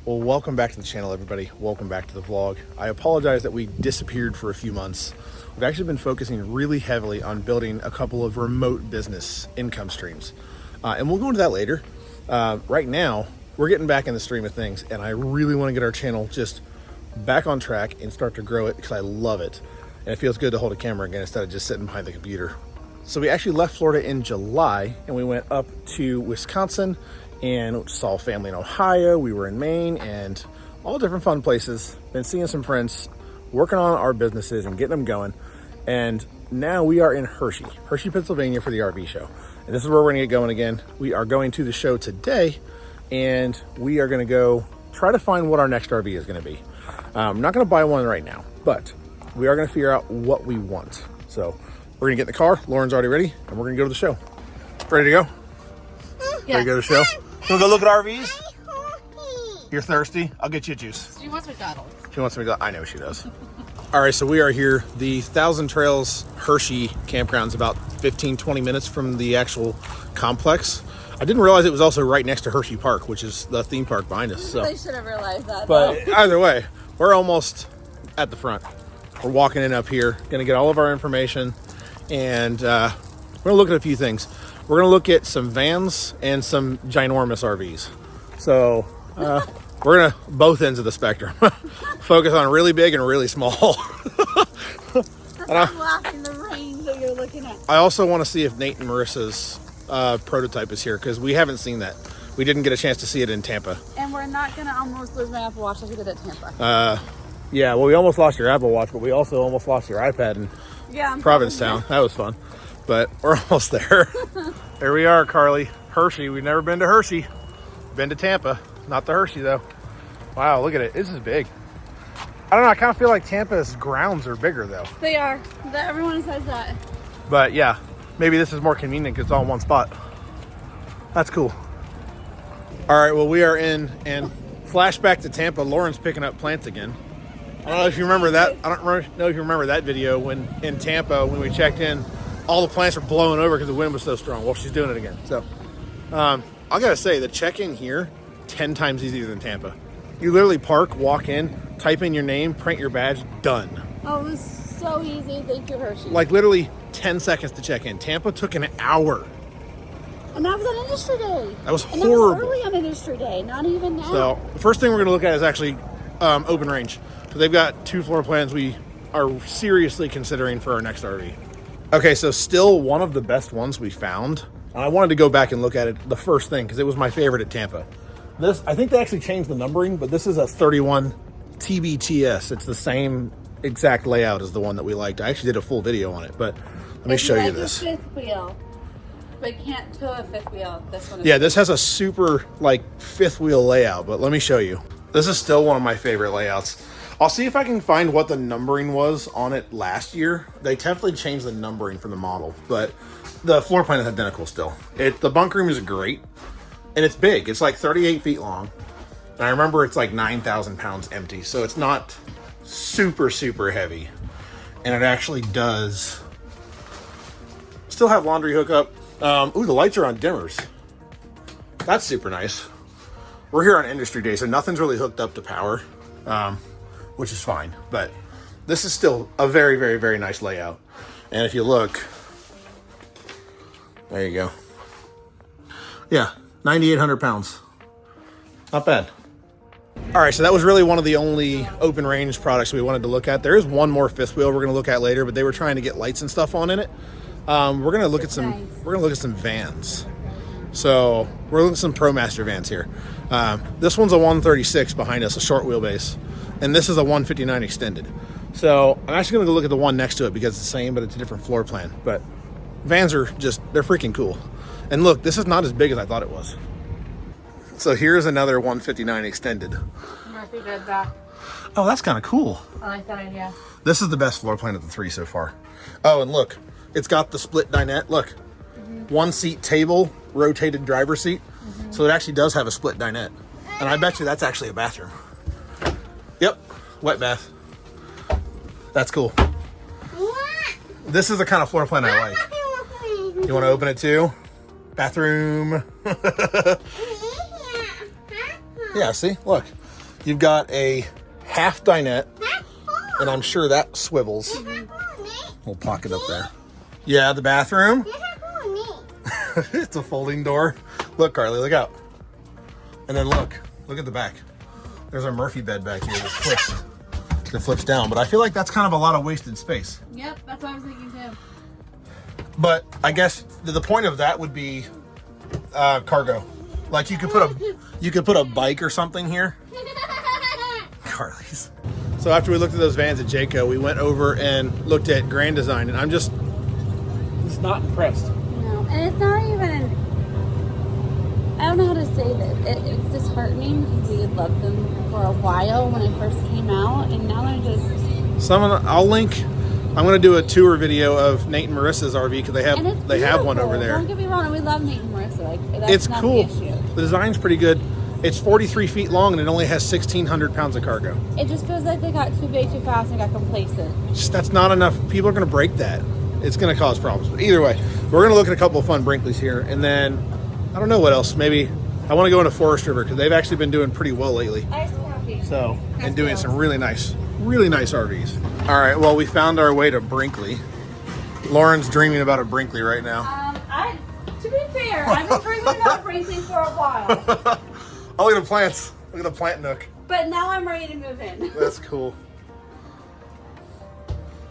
Well, welcome back to the channel, everybody. Welcome back to the vlog. I apologize that we disappeared for a few months. We've actually been focusing really heavily on building a couple of remote business income streams. And we'll go into that later. Right now, we're getting back in the stream of things, and I really want to get our channel just back on track and start to grow it because I love it. And it feels good to hold a camera again instead of just sitting behind the computer. So we actually left Florida in July, and we went up to Wisconsin and saw family in Ohio. We were in Maine and all different fun places. Been seeing some friends, working on our businesses and getting them going. And now we are in Hershey, Pennsylvania for the RV show. And this is where we're gonna get going again. We are going to the show today, and we are gonna go try to find what our next RV is gonna be. I'm not gonna buy one right now, but we are gonna figure out what we want. So we're gonna get in the car. Lauren's already ready, and we're gonna go to the show. Ready to go? Yeah. Ready to go to the show? You wanna go look at RVs? You're thirsty? I'll get you a juice. She wants McDonald's. She wants me to go. I know she does. All right, so we are here. The Thousand Trails Hershey campground's about 15-20 minutes from the actual complex. I didn't realize it was also right next to Hershey Park, which is the theme park behind us. So. They should have realized that. But either way, we're almost at the front. We're walking in up here, gonna get all of our information, and we're gonna look at a few things. We're gonna look at some vans and some ginormous RVs. So we're gonna both ends of the spectrum. Focus on really big and really small. I'm laughing the range that you're looking at. I also want to see if Nate and Marissa's prototype is here, because we haven't seen that. We didn't get a chance to see it in Tampa. And we're not gonna almost lose my Apple Watch like we did at Tampa. Yeah, well, we almost lost your Apple Watch, but we also almost lost your iPad in Provincetown. That was fun. But we're almost there. There we are, Carly. Hershey. We've never been to Hershey. Been to Tampa. Not the Hershey, though. Wow, look at it. This is big. I don't know. I kind of feel like Tampa's grounds are bigger, though. They are. Everyone says that. But, yeah, maybe this is more convenient because it's all in one spot. That's cool. All right, well, we are in, and flashback to Tampa. Lauren's picking up plants again. I don't know if you remember that. I don't know if you remember that video when in Tampa, when we checked in, all the plants were blowing over because the wind was so strong. Well, she's doing it again. So I gotta say, the check-in here, 10 times easier than Tampa. You literally park, walk in, type in your name, print your badge, done. Oh, it was so easy. Thank you, Hershey. Like literally 10 seconds to check in. Tampa took an hour. And that was on industry day. That was and horrible. That was early on industry day, not even now. So the first thing we're gonna look at is actually open range. So they've got 2 floor plans we are seriously considering for our next RV. Okay, so still one of the best ones we found. And I wanted to go back and look at it the first thing because it was my favorite at Tampa. This, I think they actually changed the numbering, but this is a 31 TBTS. It's the same exact layout as the one that we liked. I actually did a full video on it, but let me show you this. Fifth wheel, but can't tow a fifth wheel. This one is Yeah, this has a super like 5th wheel layout, but let me show you. This is still one of my favorite layouts. I'll see if I can find what the numbering was on it last year. They definitely changed the numbering for the model, but the floor plan is identical still. The bunk room is great, and it's big. It's like 38 feet long. And I remember it's like 9,000 pounds empty, so it's not super, super heavy. And it actually does still have laundry hookup. Ooh, the lights are on dimmers. That's super nice. We're here on industry day, so nothing's really hooked up to power. Which is fine, but this is still a very, very, very nice layout. And if you look, there you go. Yeah, 9,800 pounds. Not bad. All right, so that was really one of the only open range products we wanted to look at. There is one more 5th wheel we're gonna look at later, but they were trying to get lights and stuff on in it. We're gonna look at some vans. So we're looking at some ProMaster vans here. This one's a 136 behind us, a short wheelbase. And this is a 159 extended. So I'm actually gonna go look at the one next to it because it's the same, but it's a different floor plan. But vans are just, they're freaking cool. And look, this is not as big as I thought it was. So here's another 159 extended. Murphy did that. Oh, that's kind of cool. I like that idea. This is the best floor plan of the 3 so far. Oh, and look, it's got the split dinette. Look, 1 seat table, rotated driver's seat. So it actually does have a split dinette. And I bet you that's actually a bathroom. Yep, wet bath. That's cool. This is the kind of floor plan I like. You want to open it too? Bathroom. Yeah, see, look. You've got a half dinette, and I'm sure that swivels. We'll pocket up there. Yeah, the bathroom. It's a folding door. Look, Carly, look out. And then look at the back. There's a Murphy bed back here that flips down. But I feel like that's kind of a lot of wasted space. Yep, that's what I was thinking too. But I guess the point of that would be cargo. Like you could put a bike or something here. Carly's. So after we looked at those vans at Jayco, we went over and looked at Grand Design, and I'm just not impressed. No, and it's not even. I don't know how to say this. It's disheartening because we had loved them for a while when it first came out, and now they're just. I'll link. I'm going to do a tour video of Nate and Marissa's RV because they have one over there. Don't get me wrong, we love Nate and Marissa. Like that's it's not cool. The issue. The design's pretty good. It's 43 feet long and it only has 1,600 pounds of cargo. It just feels like they got too big too fast and got complacent. That's not enough. People are going to break that. It's going to cause problems. But either way, we're going to look at a couple of fun Brinkleys here, and then I don't know what else. Maybe I want to go into Forest River because they've actually been doing pretty well lately. So, and doing some really nice RVs. All right, well, we found our way to Brinkley. Lauren's dreaming about a Brinkley right now. To be fair, I've been dreaming about Brinkley for a while. Oh, look at the plants. Look at the plant nook. But now I'm ready to move in. That's cool.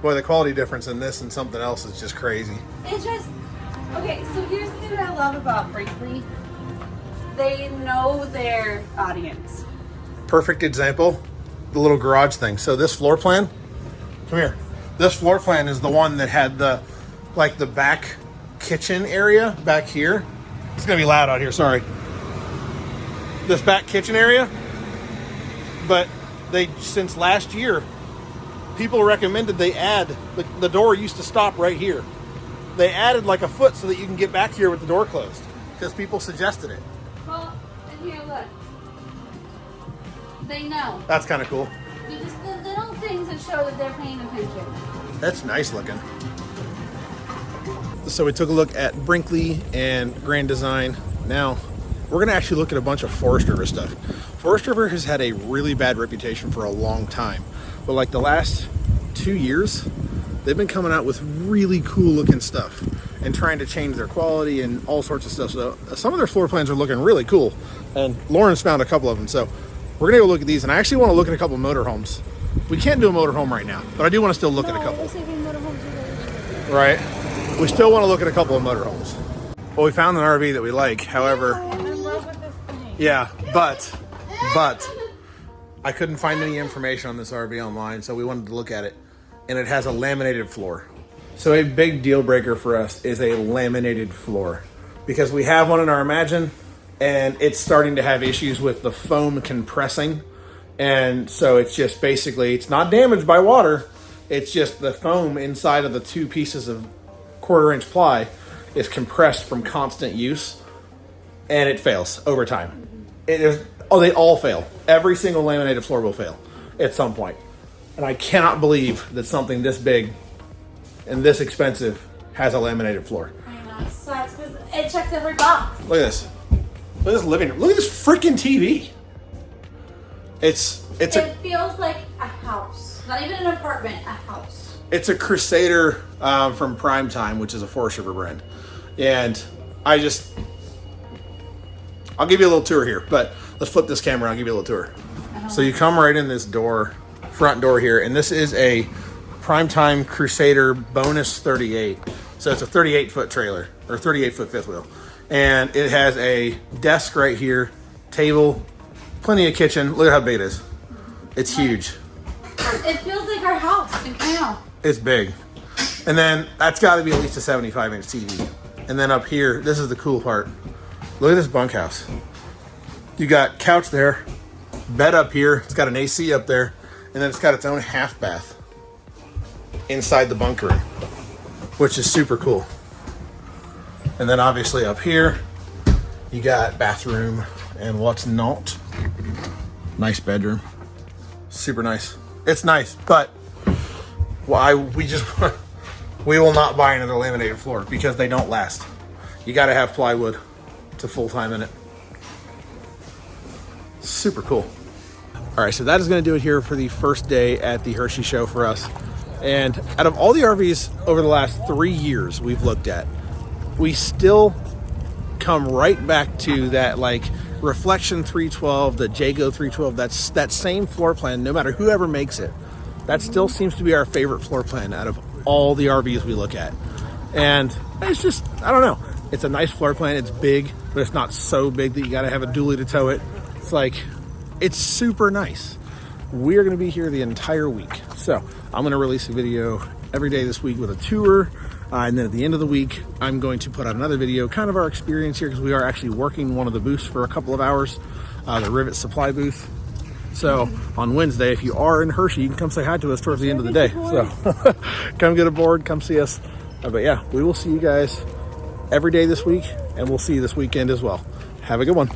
Boy, the quality difference in this and something else is just crazy. It's just, okay, so here's the thing that I love about Brinkley. They know their audience. Perfect example, the little garage thing. So this floor plan, come here. This floor plan is the one that had the back kitchen area back here. It's gonna be loud out here, sorry. This back kitchen area, but since last year, people recommended they add, the door used to stop right here. They added like a foot so that you can get back here with the door closed because people suggested it. Well, and here, look. They know. That's kind of cool. Just the little things that show that they're paying attention. That's nice looking. So we took a look at Brinkley and Grand Design. Now we're going to actually look at a bunch of Forest River stuff. Forest River has had a really bad reputation for a long time, but like the last 2 years, they've been coming out with really cool looking stuff and trying to change their quality and all sorts of stuff. So some of their floor plans are looking really cool, and Lauren's found a couple of them. So we're gonna go look at these, and I actually want to look at a couple of motorhomes. We can't do a motorhome right now, but I do want to still look at a couple. Right? We still want to look at a couple of motorhomes. Well, we found an RV that we like. However, I'm in love with this thing. yeah, but I couldn't find any information on this RV online, so we wanted to look at it, and it has a laminated floor. So a big deal breaker for us is a laminated floor because we have one in our Imagine, and it's starting to have issues with the foam compressing. And so it's just basically, it's not damaged by water. It's just the foam inside of the two pieces of 1/4-inch ply is compressed from constant use, and it fails over time. They all fail. Every single laminated floor will fail at some point. And I cannot believe that something this big and this expensive has a laminated floor. I know, it sucks because it checks every box. Look at this. Look at this living room. Look at this freaking TV. It feels like a house. Not even an apartment, a house. It's a Crusader from Prime Time, which is a Forest River brand. And I'll give you a little tour here, but let's flip this camera and I'll give you a little tour. So you come right in this door, front door here, and this is a Primetime Crusader bonus 38. So it's a 38-foot trailer, or 38-foot fifth wheel. And it has a desk right here, table, plenty of kitchen. Look at how big it is. It's huge. It feels like our house in Canal. It's big. And then that's got to be at least a 75-inch TV. And then up here, this is the cool part. Look at this bunkhouse. You got couch there, bed up here. It's got an AC up there. And then it's got its own half bath inside the bunk room, which is super cool. And then obviously up here, you got bathroom and what's not. Nice bedroom. Super nice. It's nice, but we will not buy another laminated floor because they don't last. You got to have plywood to full time in it. Super cool. All All right, so that is going to do it here for the first day at the Hershey show for us. And out of all the RVs over the last 3 years we've looked at, we still come right back to that like Reflection 312, the Jago 312. That's that same floor plan, no matter whoever makes it. That still seems to be our favorite floor plan out of all the RVs we look at. And it's just, I don't know. It's a nice floor plan. It's big, but it's not so big that you got to have a dually to tow it. It's like, it's super nice. We're going to be here the entire week. So I'm going to release a video every day this week with a tour. And then at the end of the week, I'm going to put out another video, kind of our experience here, because we are actually working one of the booths for a couple of hours, the Rivet Supply booth. So on Wednesday, if you are in Hershey, you can come say hi to us towards the end of the day. So come get aboard, come see us. But yeah, we will see you guys every day this week, and we'll see you this weekend as well. Have a good one.